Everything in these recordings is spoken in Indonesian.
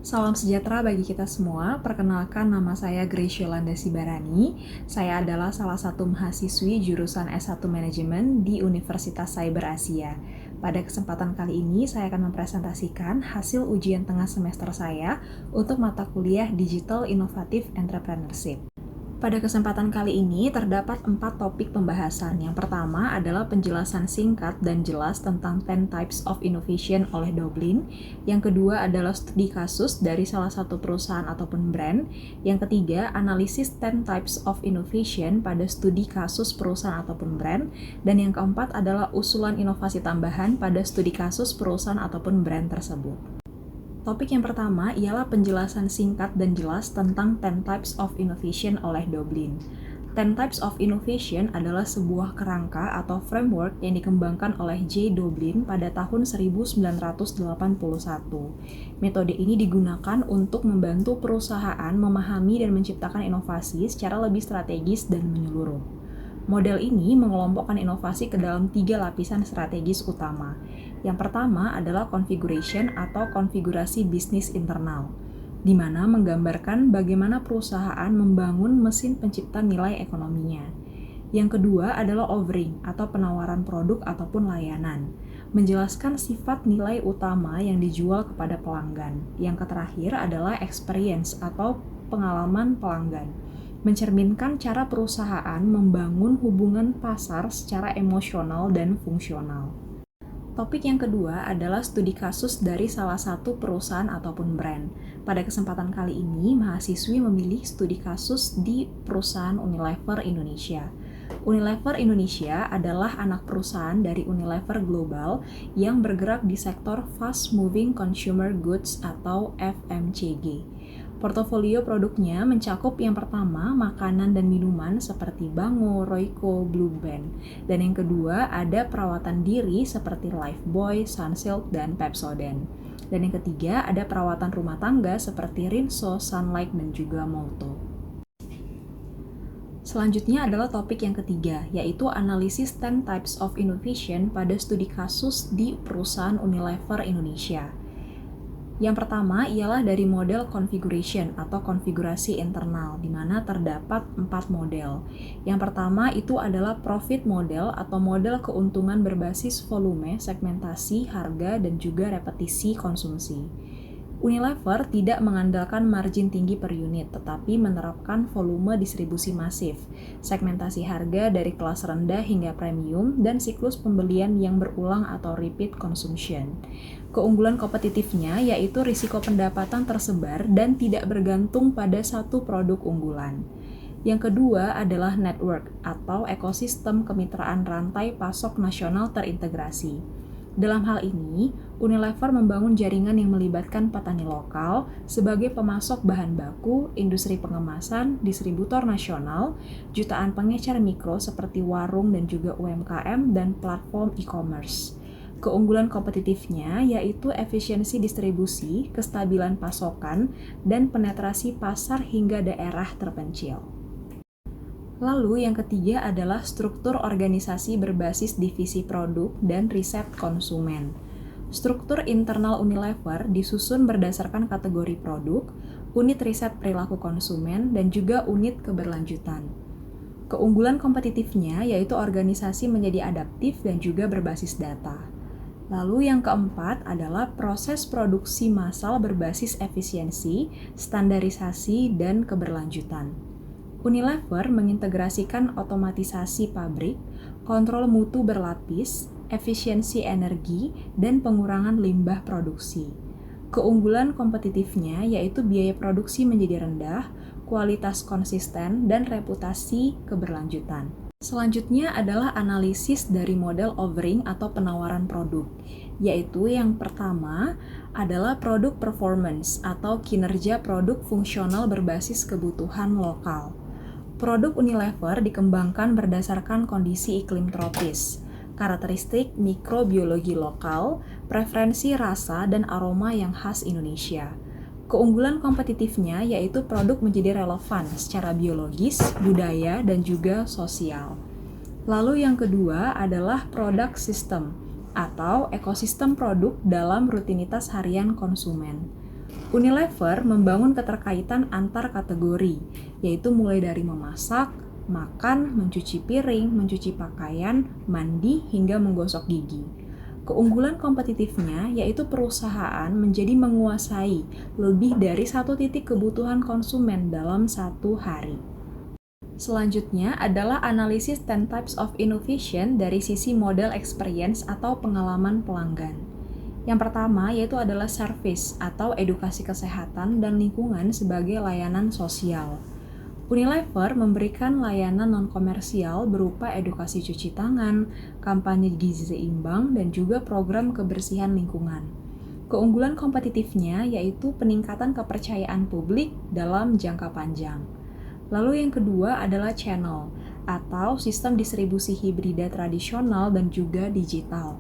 Salam sejahtera bagi kita semua. Perkenalkan, nama saya Grace Yolanda Sibarani. Saya adalah salah satu mahasiswi jurusan S1 Manajemen di Universitas Cyber Asia. Pada kesempatan kali ini, saya akan mempresentasikan hasil ujian tengah semester saya untuk mata kuliah Digital Innovative Entrepreneurship. Pada kesempatan kali ini terdapat 4 topik pembahasan. Yang pertama adalah penjelasan singkat dan jelas tentang 10 Types of Innovation oleh Doblin. Yang kedua adalah studi kasus dari salah satu perusahaan ataupun brand. Yang ketiga, analisis 10 Types of Innovation pada studi kasus perusahaan ataupun brand. Dan yang keempat adalah usulan inovasi tambahan pada studi kasus perusahaan ataupun brand tersebut. Topik yang pertama ialah penjelasan singkat dan jelas tentang 10 Types of Innovation oleh Doblin. 10 Types of Innovation adalah sebuah kerangka atau framework yang dikembangkan oleh J. Doblin pada tahun 1981. Metode ini digunakan untuk membantu perusahaan memahami dan menciptakan inovasi secara lebih strategis dan menyeluruh. Model ini mengelompokkan inovasi ke dalam 3 lapisan strategis utama. Yang pertama adalah configuration atau konfigurasi bisnis internal, di mana menggambarkan bagaimana perusahaan membangun mesin pencipta nilai ekonominya. Yang kedua adalah offering atau penawaran produk ataupun layanan, menjelaskan sifat nilai utama yang dijual kepada pelanggan. Yang terakhir adalah experience atau pengalaman pelanggan, mencerminkan cara perusahaan membangun hubungan pasar secara emosional dan fungsional. Topik yang kedua adalah studi kasus dari salah satu perusahaan ataupun brand. Pada kesempatan kali ini, mahasiswi memilih studi kasus di perusahaan Unilever Indonesia. Unilever Indonesia adalah anak perusahaan dari Unilever Global yang bergerak di sektor Fast Moving Consumer Goods atau FMCG. Portofolio produknya mencakup yang pertama makanan dan minuman seperti Bango, Royco, Blue Band. Dan yang kedua ada perawatan diri seperti Lifebuoy, Sunsilk, dan Pepsodent. Dan yang ketiga ada perawatan rumah tangga seperti Rinso, Sunlight, dan juga Molto. Selanjutnya adalah topik yang ketiga, yaitu analisis 10 Types of Innovation pada studi kasus di perusahaan Unilever Indonesia. Yang pertama ialah dari model configuration atau konfigurasi internal, di mana terdapat 4 model. Yang pertama itu adalah profit model atau model keuntungan berbasis volume, segmentasi, harga, dan juga repetisi konsumsi. Unilever tidak mengandalkan margin tinggi per unit, tetapi menerapkan volume distribusi masif, segmentasi harga dari kelas rendah hingga premium, dan siklus pembelian yang berulang atau repeat consumption. Keunggulan kompetitifnya yaitu risiko pendapatan tersebar dan tidak bergantung pada satu produk unggulan. Yang kedua adalah network atau ekosistem kemitraan rantai pasok nasional terintegrasi. Dalam hal ini, Unilever membangun jaringan yang melibatkan petani lokal sebagai pemasok bahan baku, industri pengemasan, distributor nasional, jutaan pengecer mikro seperti warung dan juga UMKM, dan platform e-commerce. Keunggulan kompetitifnya yaitu efisiensi distribusi, kestabilan pasokan, dan penetrasi pasar hingga daerah terpencil. Lalu yang ketiga adalah struktur organisasi berbasis divisi produk dan riset konsumen. Struktur internal Unilever disusun berdasarkan kategori produk, unit riset perilaku konsumen, dan juga unit keberlanjutan. Keunggulan kompetitifnya yaitu organisasi menjadi adaptif dan juga berbasis data. Lalu yang keempat adalah proses produksi massal berbasis efisiensi, standarisasi, dan keberlanjutan. Unilever mengintegrasikan otomatisasi pabrik, kontrol mutu berlapis, efisiensi energi, dan pengurangan limbah produksi. Keunggulan kompetitifnya yaitu biaya produksi menjadi rendah, kualitas konsisten, dan reputasi keberlanjutan. Selanjutnya adalah analisis dari model offering atau penawaran produk, yaitu yang pertama adalah produk performance atau kinerja produk fungsional berbasis kebutuhan lokal. Produk Unilever dikembangkan berdasarkan kondisi iklim tropis, karakteristik mikrobiologi lokal, preferensi rasa dan aroma yang khas Indonesia. Keunggulan kompetitifnya yaitu produk menjadi relevan secara biologis, budaya, dan juga sosial. Lalu yang kedua adalah product system atau ekosistem produk dalam rutinitas harian konsumen. Unilever membangun keterkaitan antar kategori, yaitu mulai dari memasak, makan, mencuci piring, mencuci pakaian, mandi, hingga menggosok gigi. Keunggulan kompetitifnya yaitu perusahaan menjadi menguasai lebih dari satu titik kebutuhan konsumen dalam satu hari. Selanjutnya adalah analisis 10 types of innovation dari sisi model experience atau pengalaman pelanggan. Yang pertama yaitu adalah service atau edukasi kesehatan dan lingkungan sebagai layanan sosial. Unilever memberikan layanan non-komersial berupa edukasi cuci tangan, kampanye gizi seimbang, dan juga program kebersihan lingkungan. Keunggulan kompetitifnya yaitu peningkatan kepercayaan publik dalam jangka panjang. Lalu yang kedua adalah channel atau sistem distribusi hibrida tradisional dan juga digital.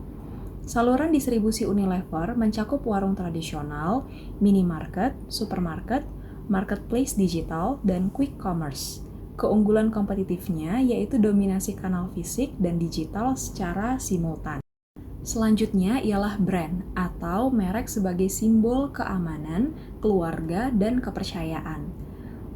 Saluran distribusi Unilever mencakup warung tradisional, minimarket, supermarket, marketplace digital, dan quick commerce. Keunggulan kompetitifnya yaitu dominasi kanal fisik dan digital secara simultan. Selanjutnya ialah brand atau merek sebagai simbol keamanan, keluarga, dan kepercayaan.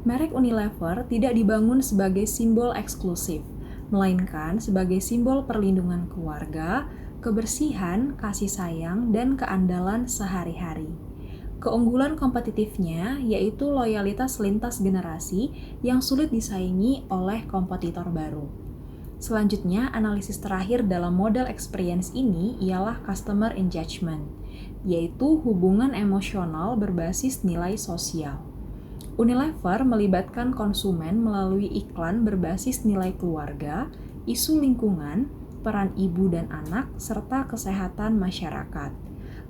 Merek Unilever tidak dibangun sebagai simbol eksklusif, melainkan sebagai simbol perlindungan keluarga, kebersihan, kasih sayang, dan keandalan sehari-hari. Keunggulan kompetitifnya yaitu loyalitas lintas generasi yang sulit disaingi oleh kompetitor baru. Selanjutnya, analisis terakhir dalam model experience ini ialah customer engagement, yaitu hubungan emosional berbasis nilai sosial. Unilever melibatkan konsumen melalui iklan berbasis nilai keluarga, isu lingkungan, peran ibu dan anak, serta kesehatan masyarakat.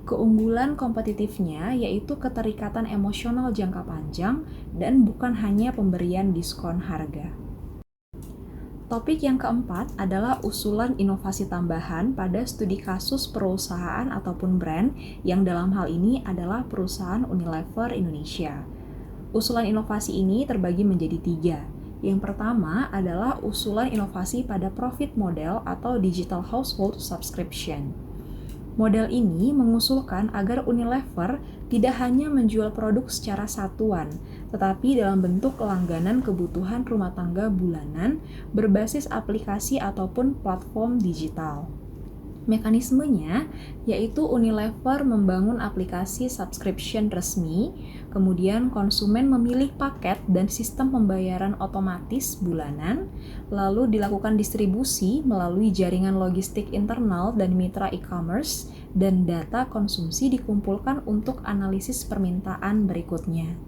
Keunggulan kompetitifnya yaitu keterikatan emosional jangka panjang dan bukan hanya pemberian diskon harga. Topik yang keempat adalah usulan inovasi tambahan pada studi kasus perusahaan ataupun brand yang dalam hal ini adalah perusahaan Unilever Indonesia. Usulan inovasi ini terbagi menjadi 3. Yang pertama adalah usulan inovasi pada profit model atau digital household subscription. Model ini mengusulkan agar Unilever tidak hanya menjual produk secara satuan, tetapi dalam bentuk langganan kebutuhan rumah tangga bulanan berbasis aplikasi ataupun platform digital. Mekanismenya yaitu Unilever membangun aplikasi subscription resmi, kemudian konsumen memilih paket dan sistem pembayaran otomatis bulanan, lalu dilakukan distribusi melalui jaringan logistik internal dan mitra e-commerce, dan data konsumsi dikumpulkan untuk analisis permintaan berikutnya.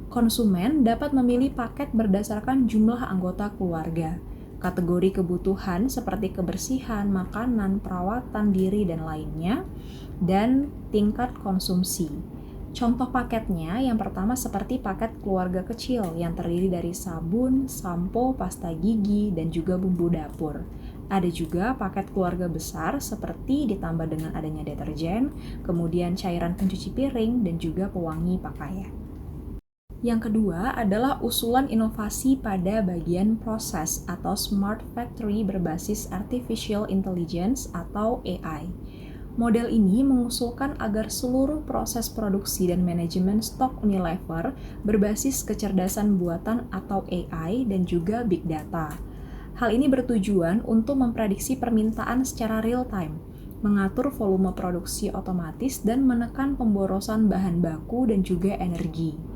Konsumen dapat memilih paket berdasarkan jumlah anggota keluarga, kategori kebutuhan seperti kebersihan, makanan, perawatan diri, dan lainnya, dan tingkat konsumsi. Contoh paketnya yang pertama seperti paket keluarga kecil yang terdiri dari sabun, sampo, pasta gigi, dan juga bumbu dapur. Ada juga paket keluarga besar seperti ditambah dengan adanya deterjen, kemudian cairan pencuci piring, dan juga pewangi pakaian. Yang kedua adalah usulan inovasi pada bagian proses atau smart factory berbasis artificial intelligence atau AI. Model ini mengusulkan agar seluruh proses produksi dan manajemen stok Unilever berbasis kecerdasan buatan atau AI dan juga big data. Hal ini bertujuan untuk memprediksi permintaan secara real time, mengatur volume produksi otomatis dan menekan pemborosan bahan baku dan juga energi.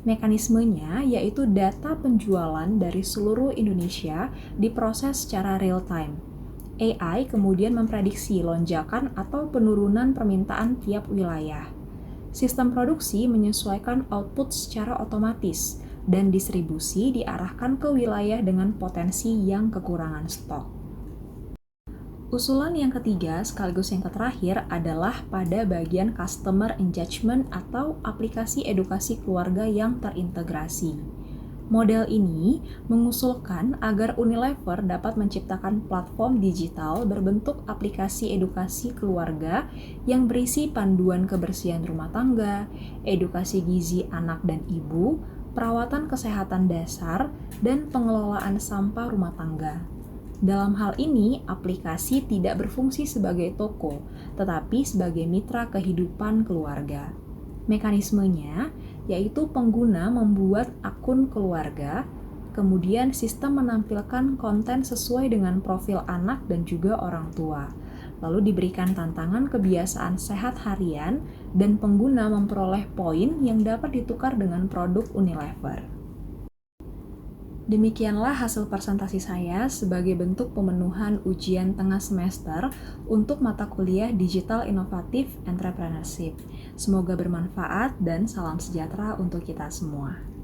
Mekanismenya yaitu data penjualan dari seluruh Indonesia diproses secara real time. AI kemudian memprediksi lonjakan atau penurunan permintaan tiap wilayah. Sistem produksi menyesuaikan output secara otomatis dan distribusi diarahkan ke wilayah dengan potensi yang kekurangan stok. Usulan yang ketiga sekaligus yang terakhir adalah pada bagian customer engagement atau aplikasi edukasi keluarga yang terintegrasi. Model ini mengusulkan agar Unilever dapat menciptakan platform digital berbentuk aplikasi edukasi keluarga yang berisi panduan kebersihan rumah tangga, edukasi gizi anak dan ibu, perawatan kesehatan dasar, dan pengelolaan sampah rumah tangga. Dalam hal ini, aplikasi tidak berfungsi sebagai toko, tetapi sebagai mitra kehidupan keluarga. Mekanismenya yaitu pengguna membuat akun keluarga, kemudian sistem menampilkan konten sesuai dengan profil anak dan juga orang tua. Lalu diberikan tantangan kebiasaan sehat harian dan pengguna memperoleh poin yang dapat ditukar dengan produk Unilever. Demikianlah hasil presentasi saya sebagai bentuk pemenuhan ujian tengah semester untuk mata kuliah Digital Innovative Entrepreneurship. Semoga bermanfaat dan salam sejahtera untuk kita semua.